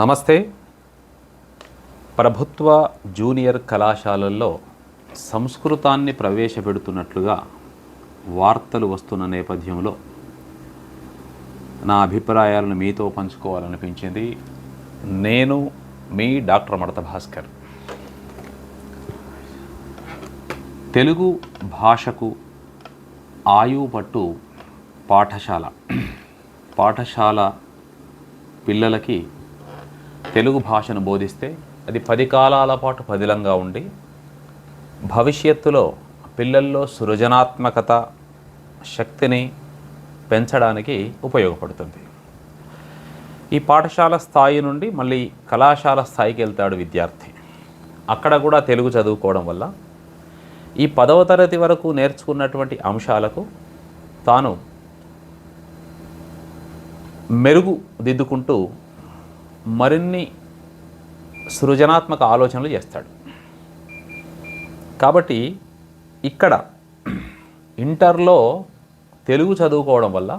నమస్తే. ప్రభుత్వ జూనియర్ కళాశాలల్లో సంస్కృతాన్ని ప్రవేశపెడుతున్నట్లుగా వార్తలు వస్తున్న నేపథ్యంలో నా అభిప్రాయాలను మీతో పంచుకోవాలనిపించింది. నేను మీ డాక్టర్ మడత భాస్కర్. తెలుగు భాషకు ఆయువు పట్టు పాఠశాల పిల్లలకి తెలుగు భాషను బోధిస్తే అది 10 కాలాల పాటు పదిలంగా ఉండి భవిష్యత్తులో పిల్లల్లో సృజనాత్మకత శక్తిని పెంచడానికి ఉపయోగపడుతుంది. ఈ పాఠశాల స్థాయి నుండి మళ్ళీ కళాశాల స్థాయికి వెళ్తాడు విద్యార్థి. అక్కడ కూడా తెలుగు చదువుకోవడం వల్ల ఈ 10వ తరగతి వరకు నేర్చుకున్నటువంటి అంశాలకు తాను మెరుగు దిద్దుకుంటూ మరిన్ని సృజనాత్మక ఆలోచనలు చేస్తాడు. కాబట్టి ఇక్కడ ఇంటర్లో తెలుగు చదువుకోవడం వల్ల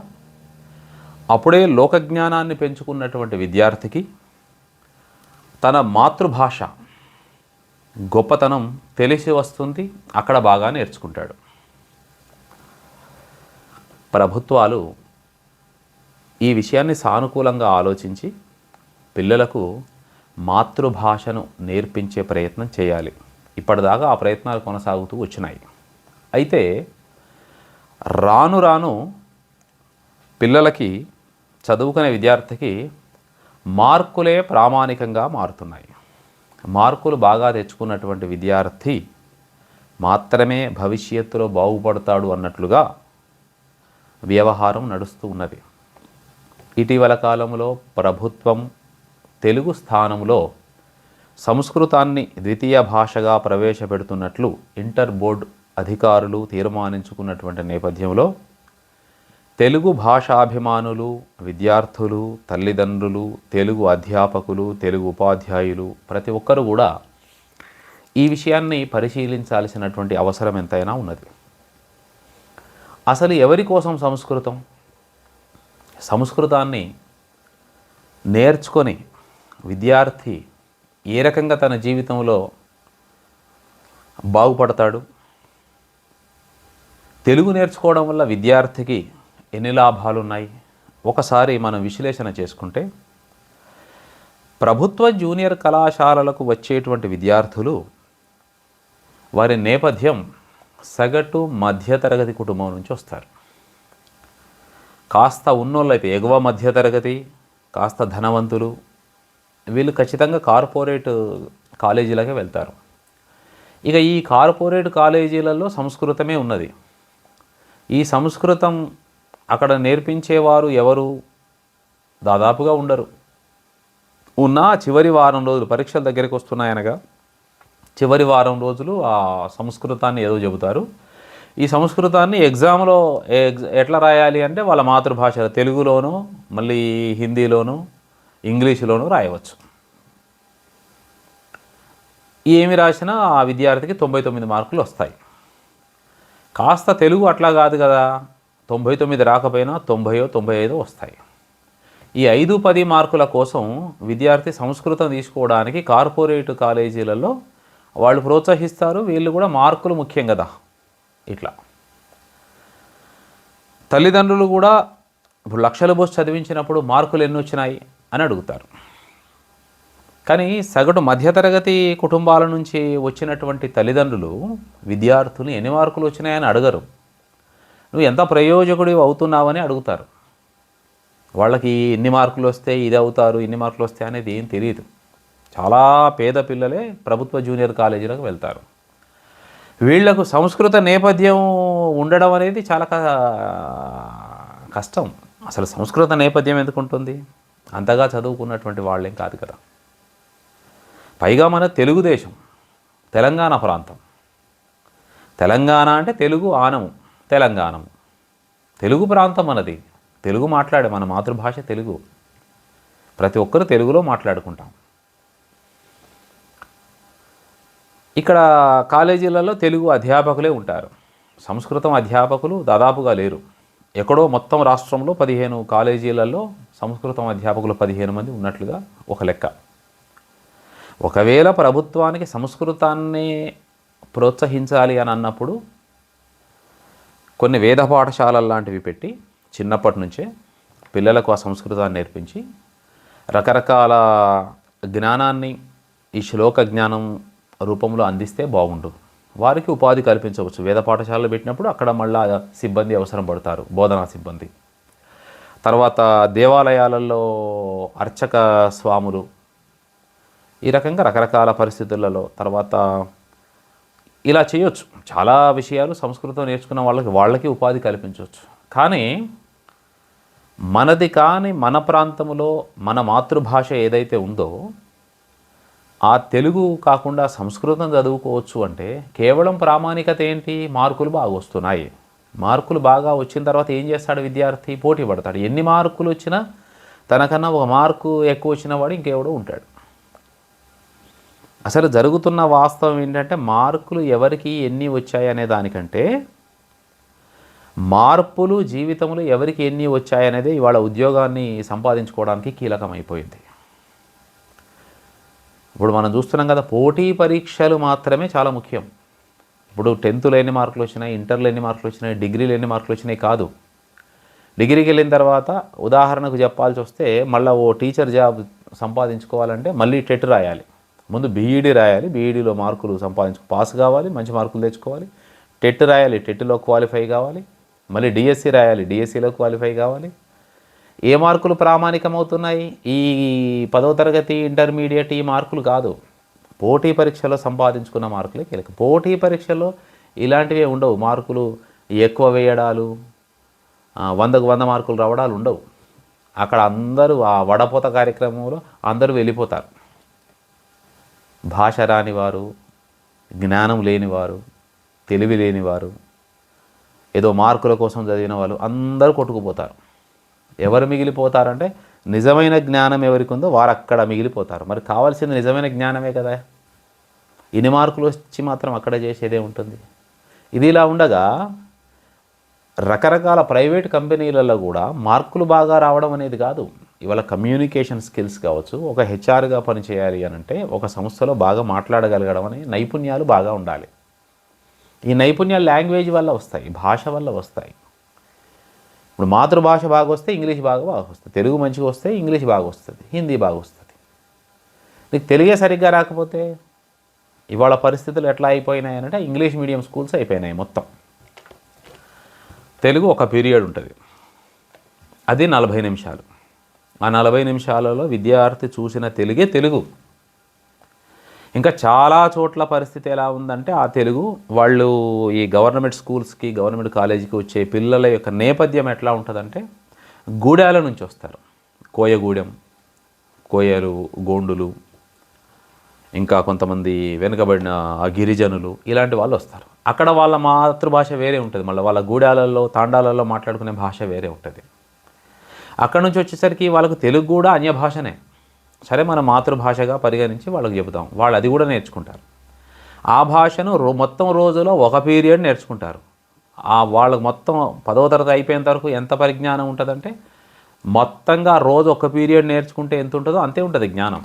అప్పుడే లోకజ్ఞానాన్ని పెంచుకున్నటువంటి విద్యార్థికి తన మాతృభాష గొప్పతనం తెలిసి వస్తుంది. అక్కడ బాగా నేర్చుకుంటాడు. ప్రభుత్వాలు ఈ విషయాన్ని సానుకూలంగా ఆలోచించి పిల్లలకు మాతృభాషను నేర్పించే ప్రయత్నం చేయాలి. ఇప్పటిదాకా ఆ ప్రయత్నాలు కొనసాగుతూ వచ్చినాయి. అయితే రాను రాను పిల్లలకి చదువుకునే విద్యార్థికి మార్కులే ప్రామాణికంగా మారుతున్నాయి. మార్కులు బాగా తెచ్చుకున్నటువంటి విద్యార్థి మాత్రమే భవిష్యత్తులో బాగుపడతాడు అన్నట్లుగా వ్యవహారం నడుస్తూ ఉన్నది. ఇటీవల కాలంలో ప్రభుత్వం తెలుగు స్థానంలో సంస్కృతాన్ని ద్వితీయ భాషగా ప్రవేశపెడుతున్నట్లు ఇంటర్ బోర్డు అధికారులు తీర్మానించుకున్నటువంటి నేపథ్యంలో తెలుగు భాషాభిమానులు, విద్యార్థులు, తల్లిదండ్రులు, తెలుగు అధ్యాపకులు, తెలుగు ఉపాధ్యాయులు ప్రతి ఒక్కరు కూడా ఈ విషయాన్ని పరిశీలించాల్సినటువంటి అవసరం ఎంతైనా ఉన్నది. అసలు ఎవరి కోసం సంస్కృతాన్ని నేర్చుకొని విద్యార్థి ఏ రకంగా తన జీవితంలో బాగుపడతాడు? తెలుగు నేర్చుకోవడం వల్ల విద్యార్థికి ఎన్ని లాభాలు ఉన్నాయి? ఒకసారి మనం విశ్లేషణ చేసుకుంటే ప్రభుత్వ జూనియర్ కళాశాలలకు వచ్చేటువంటి విద్యార్థులు వారి నేపథ్యం సగటు మధ్యతరగతి కుటుంబం నుంచి వస్తారు. కాస్త ఉన్నోళ్ళైతే ఎగువ మధ్యతరగతి, కాస్త ధనవంతులు, వీళ్ళు ఖచ్చితంగా కార్పొరేట్ కాలేజీలకే వెళ్తారు. ఇక ఈ కార్పొరేట్ కాలేజీలలో సంస్కృతమే ఉన్నది. ఈ సంస్కృతం అక్కడ నేర్పించేవారు ఎవరు? దాదాపుగా ఉండరు. ఉన్న చివరి వారం రోజులు పరీక్షల దగ్గరికి వస్తున్నాయనగా చివరి వారం రోజులు ఆ సంస్కృతాన్ని ఏదో చెబుతారు. ఈ సంస్కృతాన్ని ఎగ్జామ్లో ఎట్లా రాయాలి అంటే వాళ్ళ మాతృభాష తెలుగులోనూ, మళ్ళీ హిందీలోనూ, ఇంగ్లీషులోనూ రాయవచ్చు. ఏమి రాసినా ఆ విద్యార్థికి 99 మార్కులు వస్తాయి. కాస్త తెలుగు అట్లా కాదు కదా, 99 రాకపోయినా 90, 95 వస్తాయి. ఈ 5-10 మార్కుల కోసం విద్యార్థి సంస్కృతం తీసుకోవడానికి కార్పొరేట్ కాలేజీలలో వాళ్ళు ప్రోత్సహిస్తారు. వీళ్ళు కూడా మార్కులు ముఖ్యం కదా. ఇట్లా తల్లిదండ్రులు కూడా ఇప్పుడు లక్షలు పోసి చదివించినప్పుడు మార్కులు ఎన్ని వచ్చినాయి అని అడుగుతారు. కానీ సగటు మధ్యతరగతి కుటుంబాల నుంచి వచ్చినటువంటి తల్లిదండ్రులు విద్యార్థులు ఎన్ని మార్కులు వచ్చినాయని అడగరు. నువ్వు ఎంత ప్రయోజకుడివి అవుతున్నావని అడుగుతారు. వాళ్ళకి ఇన్ని మార్కులు వస్తే ఇది అవుతారు, ఇన్ని మార్కులు వస్తాయి అనేది ఏం తెలియదు. చాలా పేద పిల్లలే ప్రభుత్వ జూనియర్ కాలేజీలకు వెళ్తారు. వీళ్లకు సంస్కృత నేపథ్యం ఉండడం అనేది చాలా కష్టం. అసలు సంస్కృత నేపథ్యం ఎందుకు ఉంటుంది? అంతగా చదువుకున్నటువంటి వాళ్ళేం కాదు కదా. పైగా మన తెలుగుదేశం, తెలంగాణ ప్రాంతం. తెలంగాణ అంటే తెలుగు ఆనము, తెలంగాణము తెలుగు ప్రాంతం మనది. తెలుగు మాట్లాడే మన మాతృభాష తెలుగు. ప్రతి ఒక్కరు తెలుగులో మాట్లాడుకుంటాం. ఇక్కడ కాలేజీలలో తెలుగు అధ్యాపకులే ఉంటారు. సంస్కృతం అధ్యాపకులు దాదాపుగా లేరు. ఎక్కడో మొత్తం రాష్ట్రంలో 15 కాలేజీలలో సంస్కృతం అధ్యాపకులు 15 మంది ఉన్నట్లుగా ఒక లెక్క. ఒకవేళ ప్రభుత్వానికి సంస్కృతాన్ని ప్రోత్సహించాలి అని అన్నప్పుడు కొన్ని వేద పాఠశాలలు లాంటివి పెట్టి చిన్నప్పటి నుంచే పిల్లలకు ఆ సంస్కృతాన్ని నేర్పించి రకరకాల జ్ఞానాన్ని ఈ శ్లోక జ్ఞానం రూపంలో అందిస్తే బాగుండు. వారికి ఉపాధి కల్పించవచ్చు. వేద పాఠశాలలు పెట్టినప్పుడు అక్కడ మళ్ళా సిబ్బంది అవసరం పడతారు, బోధనా సిబ్బంది. తర్వాత దేవాలయాలలో అర్చక స్వాములు, ఈ రకంగా రకరకాల పరిస్థితులలో తర్వాత ఇలా చేయొచ్చు. చాలా విషయాలు సంస్కృతం నేర్చుకున్న వాళ్ళకి ఉపాధి కల్పించవచ్చు. కానీ మనది కాని మన ప్రాంతంలో మన మాతృభాష ఏదైతే ఉందో ఆ తెలుగు కాకుండా సంస్కృతం చదువుకోవచ్చు అంటే కేవలం ప్రామాణికత ఏంటి? మార్కులు బాగా వస్తున్నాయి. మార్కులు బాగా వచ్చిన తర్వాత ఏం చేస్తాడు విద్యార్థి? పోటీ పడతాడు. ఎన్ని మార్కులు వచ్చినా తనకన్నా ఒక మార్కు ఎక్కువ వచ్చిన వాడు ఇంకెవడో ఉంటాడు. అసలు జరుగుతున్న వాస్తవం ఏంటంటే మార్కులు ఎవరికి ఎన్ని వచ్చాయి అనే దానికంటే మార్పులు జీవితంలో ఎవరికి ఎన్ని వచ్చాయనేది ఇవాళ ఉద్యోగాన్ని సంపాదించుకోవడానికి కీలకమైపోయింది. ఇప్పుడు మనం చూస్తున్నాం కదా, పోటీ పరీక్షలు మాత్రమే చాలా ముఖ్యం. ఇప్పుడు 10థ్లో ఎన్ని మార్కులు వచ్చినాయి, ఇంటర్లో ఎన్ని మార్కులు వచ్చినాయి, డిగ్రీలో ఎన్ని మార్కులు వచ్చినాయి కాదు. డిగ్రీకి వెళ్ళిన తర్వాత ఉదాహరణకు చెప్పాల్సి వస్తే మళ్ళీ ఓ టీచర్ జాబ్ సంపాదించుకోవాలంటే మళ్ళీ టెట్ రాయాలి. ముందు బీఈడీ రాయాలి, బీఈడీలో మార్కులు పాస్ కావాలి, మంచి మార్కులు తెచ్చుకోవాలి. టెట్ రాయాలి, టెట్లో క్వాలిఫై కావాలి. మళ్ళీ డిఎస్సి రాయాలి, డిఎస్సిలో క్వాలిఫై కావాలి. ఏ మార్కులు ప్రామాణికమవుతున్నాయి? ఈ 10వ తరగతి ఇంటర్మీడియట్ ఈ మార్కులు కాదు, పోటీ పరీక్షలో సంపాదించుకున్న మార్కులే కీలకం. పోటీ పరీక్షలో ఇలాంటివే ఉండవు. మార్కులు ఎక్కువ వేయడాలు, 100కు 100 మార్కులు రావడాలు ఉండవు. అక్కడ అందరూ ఆ వడపోత కార్యక్రమంలో అందరూ వెళ్ళిపోతారు. భాష రానివారు, జ్ఞానం లేనివారు, తెలివి లేనివారు, ఏదో మార్కుల కోసం చదివిన వాళ్ళు అందరూ కొట్టుకుపోతారు. ఎవరు మిగిలిపోతారంటే నిజమైన జ్ఞానం ఎవరికి ఉందో వారు అక్కడ మిగిలిపోతారు. మరి కావాల్సింది నిజమైన జ్ఞానమే కదా. ఇన్ని మార్కులు వచ్చి మాత్రం అక్కడ చేసేదే ఉంటుంది. ఇది ఇలా ఉండగా రకరకాల ప్రైవేట్ కంపెనీలలో కూడా మార్కులు బాగా రావడం అనేది కాదు. ఇవాళ కమ్యూనికేషన్ స్కిల్స్ కావచ్చు, ఒక హెచ్ఆర్గా పనిచేయాలి అని అంటే ఒక సంస్థలో బాగా మాట్లాడగలగడం అనే నైపుణ్యాలు బాగా ఉండాలి. ఈ నైపుణ్యాలు లాంగ్వేజ్ వల్ల వస్తాయి, భాష వల్ల వస్తాయి. ఇప్పుడు మాతృభాష బాగా వస్తే ఇంగ్లీష్ బాగా వస్తుంది, తెలుగు మంచిగా వస్తే ఇంగ్లీష్ బాగా వస్తుంది, హిందీ బాగా వస్తుంది. నీకు తెలుగే సరిగ్గా రాకపోతే ఇవాళ పరిస్థితులు ఎట్లా అయిపోయినాయి అంటే ఇంగ్లీష్ మీడియం స్కూల్స్ అయిపోయినాయి మొత్తం. తెలుగు ఒక పీరియడ్ ఉంటుంది, అది 40 నిమిషాలు. ఆ 40 నిమిషాలలో విద్యార్థి చూసిన తెలుగే తెలుగు. ఇంకా చాలా చోట్ల పరిస్థితి ఎలా ఉందంటే ఆ తెలుగు వాళ్ళు ఈ గవర్నమెంట్ స్కూల్స్కి, గవర్నమెంట్ కాలేజీకి వచ్చే పిల్లల యొక్క నేపథ్యం ఎట్లా ఉంటుందంటే గూడాల నుంచి వస్తారు. కోయగూడెం, కోయలు, గోండులు, ఇంకా కొంతమంది వెనుకబడిన గిరిజనులు, ఇలాంటి వాళ్ళు వస్తారు. అక్కడ వాళ్ళ మాతృభాష వేరే ఉంటుంది. మళ్ళీ వాళ్ళ గూడాలలో, తాండాలలో మాట్లాడుకునే భాష వేరే ఉంటుంది. అక్కడ నుంచి వచ్చేసరికి వాళ్ళకు తెలుగు కూడా అన్య భాషనే. సరే, మన మాతృభాషగా పరిగణించి వాళ్ళకి చెబుతాం, వాళ్ళు అది కూడా నేర్చుకుంటారు. ఆ భాషను మొత్తం రోజులో ఒక పీరియడ్ నేర్చుకుంటారు. వాళ్ళకు మొత్తం 10వ తరగతి అయిపోయేంత వరకు ఎంత పరిజ్ఞానం ఉంటుందంటే మొత్తంగా రోజు ఒక పీరియడ్ నేర్చుకుంటే ఎంత ఉంటుందో అంతే ఉంటుంది జ్ఞానం.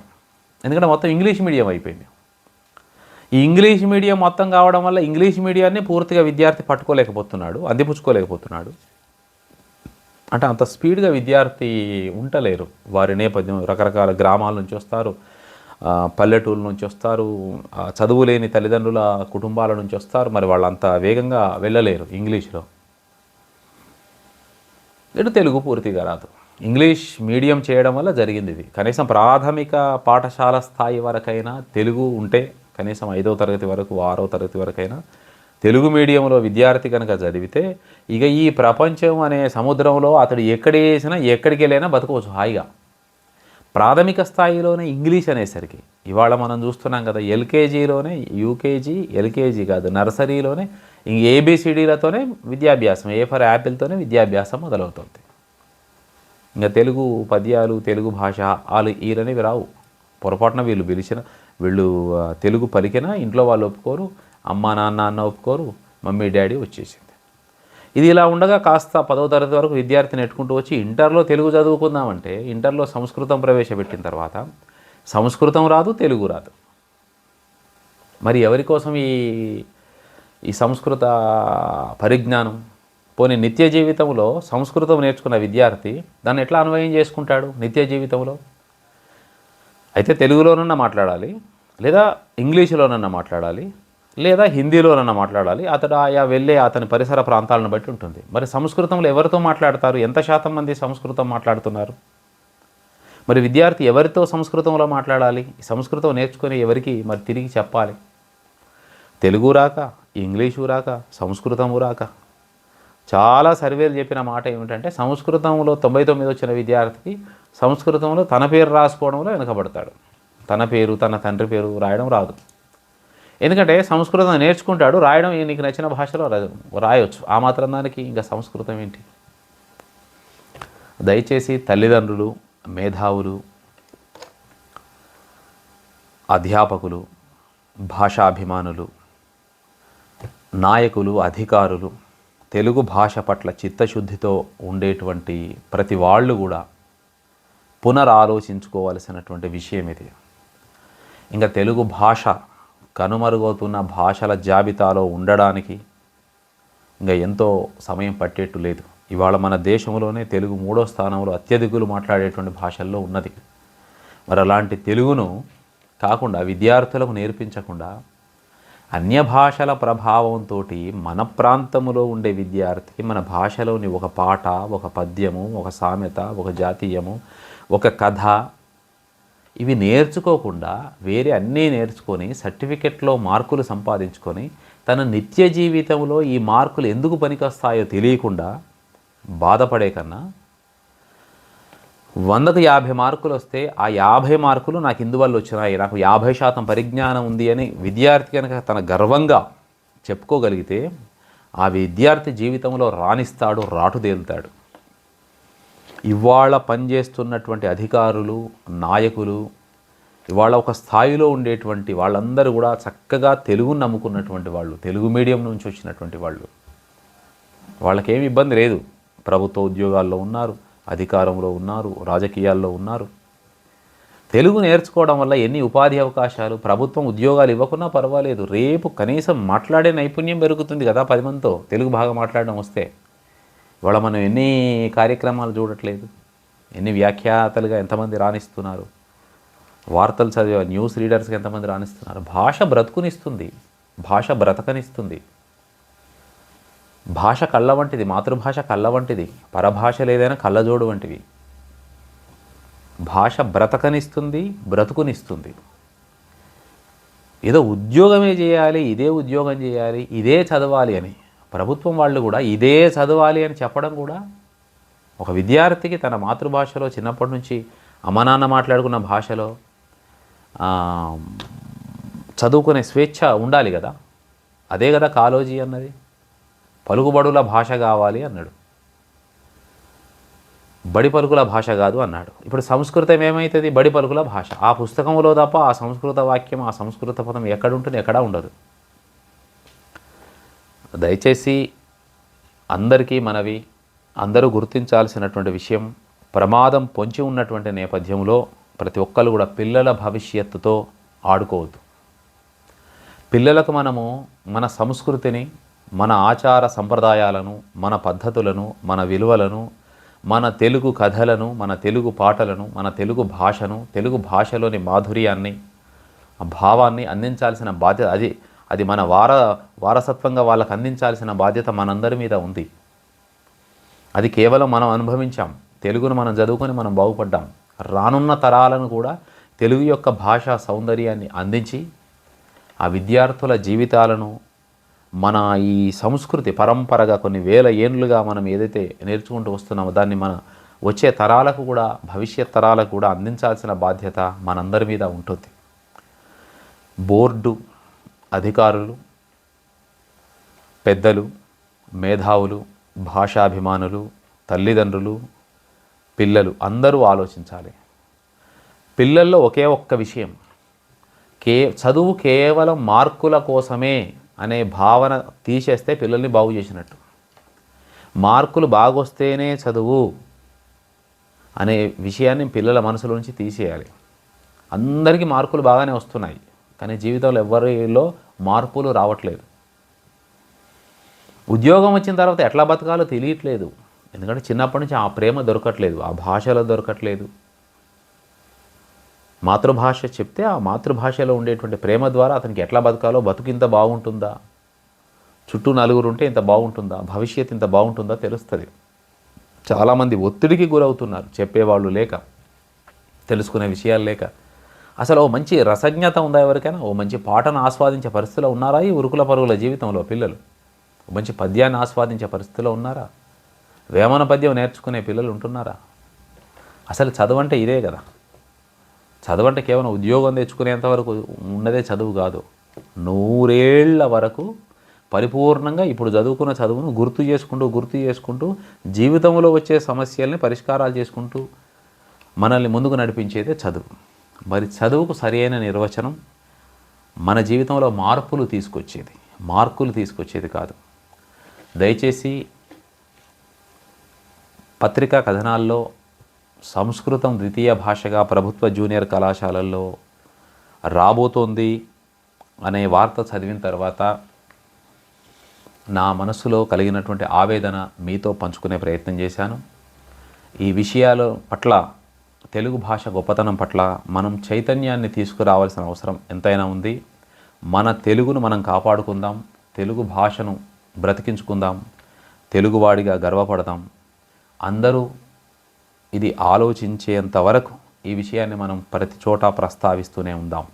ఎందుకంటే మొత్తం ఇంగ్లీష్ మీడియం అయిపోయింది. ఈ ఇంగ్లీష్ మీడియం మొత్తం కావడం వల్ల ఇంగ్లీష్ మీడియాన్ని పూర్తిగా విద్యార్థి పట్టుకోలేకపోతున్నాడు, అందిపుచ్చుకోలేకపోతున్నాడు. అంటే అంత స్పీడ్గా విద్యార్థి ఉండలేరు. వారి నేపథ్యం రకరకాల గ్రామాల నుంచి వస్తారు, పల్లెటూళ్ళ నుంచి వస్తారు, చదువు లేని తల్లిదండ్రుల కుటుంబాల నుంచి వస్తారు. మరి వాళ్ళు అంత వేగంగా వెళ్ళలేరు ఇంగ్లీష్లో. ఇటు తెలుగు పూర్తిగా రాదు. ఇంగ్లీష్ మీడియం చేయడం వల్ల జరిగింది ఇది. కనీసం ప్రాథమిక పాఠశాల స్థాయి వరకైనా తెలుగు ఉంటే, కనీసం 5వ తరగతి వరకు, 6వ తరగతి వరకైనా తెలుగు మీడియంలో విద్యార్థి కనుక చదివితే ఇక ఈ ప్రపంచం అనే సముద్రంలో అతడు ఎక్కడేసినా ఎక్కడికి వెళ్ళైనా బతకవచ్చు హాయిగా. ప్రాథమిక స్థాయిలోనే ఇంగ్లీష్ అనేసరికి ఇవాళ మనం చూస్తున్నాం కదా, ఎల్కేజీలోనే, యూకేజీ, ఎల్కేజీ కాదు నర్సరీలోనే ఏబిసిడీలతోనే విద్యాభ్యాసం, ఏ ఫర్ యాపిల్తోనే విద్యాభ్యాసం మొదలవుతుంది. ఇంకా తెలుగు పద్యాలు, తెలుగు భాష వాళ్ళు ఈరనేవి రావు. పొరపాటున వీళ్ళు తెలుగు పలికినా ఇంట్లో వాళ్ళు ఒప్పుకోరు, అమ్మ నాన్న అన్న ఒప్పుకోరు, మమ్మీ డాడీ వచ్చేసింది. ఇది ఇలా ఉండగా కాస్త 10వ తరగతి వరకు విద్యార్థి నెట్టుకుంటూ వచ్చి ఇంటర్లో తెలుగు చదువుకుందామంటే ఇంటర్లో సంస్కృతం ప్రవేశపెట్టిన తర్వాత సంస్కృతం రాదు, తెలుగు రాదు. మరి ఎవరి కోసం ఈ ఈ సంస్కృత పరిజ్ఞానం? పోనీ నిత్య జీవితంలో సంస్కృతం నేర్చుకున్న విద్యార్థి దాన్ని ఎట్లా అన్వయం చేసుకుంటాడు నిత్య జీవితంలో? అయితే తెలుగులోనన్నా మాట్లాడాలి, లేదా ఇంగ్లీషులోనన్నా మాట్లాడాలి, లేదా హిందీలోనన్నా మాట్లాడాలి. అతడు ఆయా వెళ్ళే అతని పరిసర ప్రాంతాలను బట్టి ఉంటుంది. మరి సంస్కృతంలో ఎవరితో మాట్లాడతారు? ఎంత శాతం మంది సంస్కృతం మాట్లాడుతున్నారు? మరి విద్యార్థి ఎవరితో సంస్కృతంలో మాట్లాడాలి? సంస్కృతం నేర్చుకొని ఎవరికి మరి తిరిగి చెప్పాలి? తెలుగు రాక, ఇంగ్లీషు రాక, సంస్కృతము రాక. చాలా సర్వేలు చెప్పిన మాట ఏమిటంటే సంస్కృతంలో 99 వచ్చిన విద్యార్థికి సంస్కృతంలో తన పేరు రాసుకోవడంలో వెనుకబడతాడు. తన పేరు, తన తండ్రి పేరు రాయడం రాదు. ఎందుకంటే సంస్కృతం నేర్చుకుంటాడు, రాయడం నీకు నచ్చిన భాషలో రాయవచ్చు. ఆ మాత్రం దానికి ఇంకా సంస్కృతం ఏంటి? దయచేసి తల్లిదండ్రులు, మేధావులు, అధ్యాపకులు, భాషాభిమానులు, నాయకులు, అధికారులు తెలుగు భాష పట్ల చిత్తశుద్ధితో ఉండేటువంటి ప్రతి వాళ్ళు కూడా పునరాలోచించుకోవలసినటువంటి విషయం ఇది. ఇంకా తెలుగు భాష కనుమరుగవుతున్న భాషల జాబితాలో ఉండడానికి ఇంకా ఎంతో సమయం పట్టేట్టు లేదు. ఇవాళ మన దేశంలోనే తెలుగు 3వ స్థానంలో అత్యధికులు మాట్లాడేటువంటి భాషల్లో ఉన్నది. మరి అలాంటి తెలుగును కాకుండా విద్యార్థులకు నేర్పించకుండా అన్య భాషల ప్రభావంతో మన ప్రాంతంలో ఉండే విద్యార్థికి మన భాషలోని ఒక పాట, ఒక పద్యము, ఒక సామెత, ఒక జాతీయము, ఒక కథ ఇవి నేర్చుకోకుండా వేరే అన్నీ నేర్చుకొని సర్టిఫికెట్లో మార్కులు సంపాదించుకొని తన నిత్య జీవితంలో ఈ మార్కులు ఎందుకు పనికొస్తాయో తెలియకుండా బాధపడే కన్నా 100కు 50 మార్కులు వస్తే ఆ 50 మార్కులు నాకు ఇందువల్ల వచ్చినాయి, నాకు 50% పరిజ్ఞానం ఉంది అని విద్యార్థి కనుక తన గర్వంగా చెప్పుకోగలిగితే ఆ విద్యార్థి జీవితంలో రాణిస్తాడు, రాటుదేలుతాడు. ఇవాళ పనిచేస్తున్నటువంటి అధికారులు, నాయకులు, ఇవాళ ఒక స్థాయిలో ఉండేటువంటి వాళ్ళందరూ కూడా చక్కగా తెలుగును నమ్ముకున్నటువంటి వాళ్ళు, తెలుగు మీడియం నుంచి వచ్చినటువంటి వాళ్ళు. వాళ్ళకేమి ఇబ్బంది లేదు. ప్రభుత్వ ఉద్యోగాల్లో ఉన్నారు, అధికారంలో ఉన్నారు, రాజకీయాల్లో ఉన్నారు. తెలుగు నేర్చుకోవడం వల్ల ఎన్ని ఉపాధి అవకాశాలు. ప్రభుత్వం ఉద్యోగాలు ఇవ్వకున్నా పర్వాలేదు, రేపు కనీసం మాట్లాడే నైపుణ్యం పెరుగుతుంది కదా 10 మందితో తెలుగు బాగా మాట్లాడడం వస్తే. ఇవాళ మనం ఎన్ని కార్యక్రమాలు చూడట్లేదు, ఎన్ని వ్యాఖ్యాతలుగా ఎంతమంది రాణిస్తున్నారు, వార్తలు చదివే న్యూస్ రీడర్స్కి ఎంతమంది రాణిస్తున్నారు. భాష బ్రతుకునిస్తుంది, భాష బ్రతకనిస్తుంది. భాష కళ్ళ వంటిది, మాతృభాష కళ్ళ వంటిది, పరభాషలు ఏదైనా కళ్ళజోడు వంటివి. భాష బ్రతకనిస్తుంది, బ్రతుకునిస్తుంది. ఏదో ఉద్యోగమే చేయాలి, ఇదే ఉద్యోగం చేయాలి, ఇదే చదవాలి అని ప్రభుత్వం వాళ్ళు కూడా ఇదే చదవాలి అని చెప్పడం కూడా ఒక విద్యార్థికి తన మాతృభాషలో చిన్నప్పటి నుంచి అమ్మ నాన్న మాట్లాడుకున్న భాషలో చదువుకునే స్వేచ్ఛ ఉండాలి కదా. అదే కదా కాలోజీ అన్నది, పలుకుబడుల భాష కావాలి అన్నాడు, బడి పలుకుల భాష కాదు అన్నాడు. ఇప్పుడు సంస్కృతం ఏమవుతుంది? బడి పలుకుల భాష. ఆ పుస్తకంలో తప్ప ఆ సంస్కృత వాక్యం, ఆ సంస్కృత పదం ఎక్కడుంటుంది? ఎక్కడా ఉండదు. దయచేసి అందరికీ మనవి, అందరూ గుర్తించాల్సినటువంటి విషయం, ప్రమాదం పొంచి ఉన్నటువంటి నేపథ్యంలో ప్రతి ఒక్కరు కూడా పిల్లల భవిష్యత్తుతో ఆడుకోవద్దు. పిల్లలకు మనము మన సంస్కృతిని, మన ఆచార సంప్రదాయాలను, మన పద్ధతులను, మన విలువలను, మన తెలుగు కథలను, మన తెలుగు పాటలను, మన తెలుగు భాషను, తెలుగు భాషలోని మాధుర్యాన్ని, ఆ భావాన్ని అందించాల్సిన బాధ్యత అది మన వారసత్వంగా వాళ్ళకు అందించాల్సిన బాధ్యత మనందరి మీద ఉంది. అది కేవలం మనం అనుభవించాం, తెలుగును మనం చదువుకొని మనం బాగుపడ్డాం. రానున్న తరాలను కూడా తెలుగు యొక్క భాషా సౌందర్యాన్ని అందించి ఆ విద్యార్థుల జీవితాలను, మన ఈ సంస్కృతి పరంపరగా కొన్ని వేల ఏండ్లుగా మనం ఏదైతే నేర్చుకుంటూ వస్తున్నామో దాన్ని మన వచ్చే తరాలకు కూడా, భవిష్యత్ తరాలకు కూడా అందించాల్సిన బాధ్యత మనందరి మీద ఉంటుంది. బోర్డు, అధికారులు, పెద్దలు, మేధావులు, భాషాభిమానులు, తల్లిదండ్రులు, పిల్లలు అందరూ ఆలోచించాలి. పిల్లల్లో ఒకే ఒక్క విషయం, చదువు కేవలం మార్కుల కోసమే అనే భావన తీసేస్తే పిల్లల్ని బాగు చేసినట్టు. మార్కులు బాగొస్తేనే చదువు అనే విషయాన్ని పిల్లల మనసులో నుంచి తీసేయాలి. అందరికీ మార్కులు బాగానే వస్తున్నాయి, కానీ జీవితంలో ఎవరిలో మార్పులు రావట్లేదు. ఉద్యోగం వచ్చిన తర్వాత ఎట్లా బతకాలో తెలియట్లేదు. ఎందుకంటే చిన్నప్పటి నుంచి ఆ ప్రేమ దొరకట్లేదు, ఆ భాషలో దొరకట్లేదు. మాతృభాష చెప్తే ఆ మాతృభాషలో ఉండేటువంటి ప్రేమ ద్వారా అతనికి ఎట్లా బతకాలో, బతుకు ఇంత బాగుంటుందా, చుట్టూ నలుగురు ఉంటే ఇంత బాగుంటుందా, భవిష్యత్తు ఇంత బాగుంటుందా తెలుస్తుంది. చాలామంది ఒత్తిడికి గురవుతున్నారు, చెప్పేవాళ్ళు లేక, తెలుసుకునే విషయాలు లేక. అసలు ఓ మంచి రసజ్ఞత ఉందా ఎవరికైనా? ఓ మంచి పాటను ఆస్వాదించే పరిస్థితిలో ఉన్నారా ఈ ఉరుకుల పరుగుల జీవితంలో పిల్లలు? ఓ మంచి పద్యాన్ని ఆస్వాదించే పరిస్థితిలో ఉన్నారా? వేమన పద్యం నేర్చుకునే పిల్లలు ఉంటున్నారా? అసలు చదువు అంటే ఇదే కదా. చదువు అంటే కేవలం ఉద్యోగం తెచ్చుకునేంత వరకు ఉన్నదే చదువు కాదు. 100 ఏళ్ల వరకు పరిపూర్ణంగా ఇప్పుడు చదువుకున్న చదువును గుర్తు చేసుకుంటూ జీవితంలో వచ్చే సమస్యల్ని పరిష్కారాలు చేసుకుంటూ మనల్ని ముందుకు నడిపించేదే చదువు. మరి చదువుకు సరైన నిర్వచనం మన జీవితంలో మార్కులు తీసుకొచ్చేది కాదు. దయచేసి పత్రికా కథనాల్లో సంస్కృతం ద్వితీయ భాషగా ప్రభుత్వ జూనియర్ కళాశాలల్లో రాబోతోంది అనే వార్త చదివిన తర్వాత నా మనసులో కలిగినటువంటి ఆవేదన మీతో పంచుకునే ప్రయత్నం చేశాను. ఈ విషయాల పట్ల, తెలుగు భాష గొప్పతనం పట్ల మనం చైతన్యాన్ని తీసుకురావాల్సిన అవసరం ఎంతైనా ఉంది. మన తెలుగును మనం కాపాడుకుందాం, తెలుగు భాషను బ్రతికించుకుందాం, తెలుగువాడిగా గర్వపడదాం. అందరూ ఇది ఆలోచించేంత వరకు ఈ విషయాన్ని మనం ప్రతి చోట ప్రస్తావిస్తూనే ఉందాం.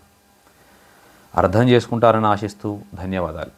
అర్థం చేసుకుంటారని ఆశిస్తూ ధన్యవాదాలు.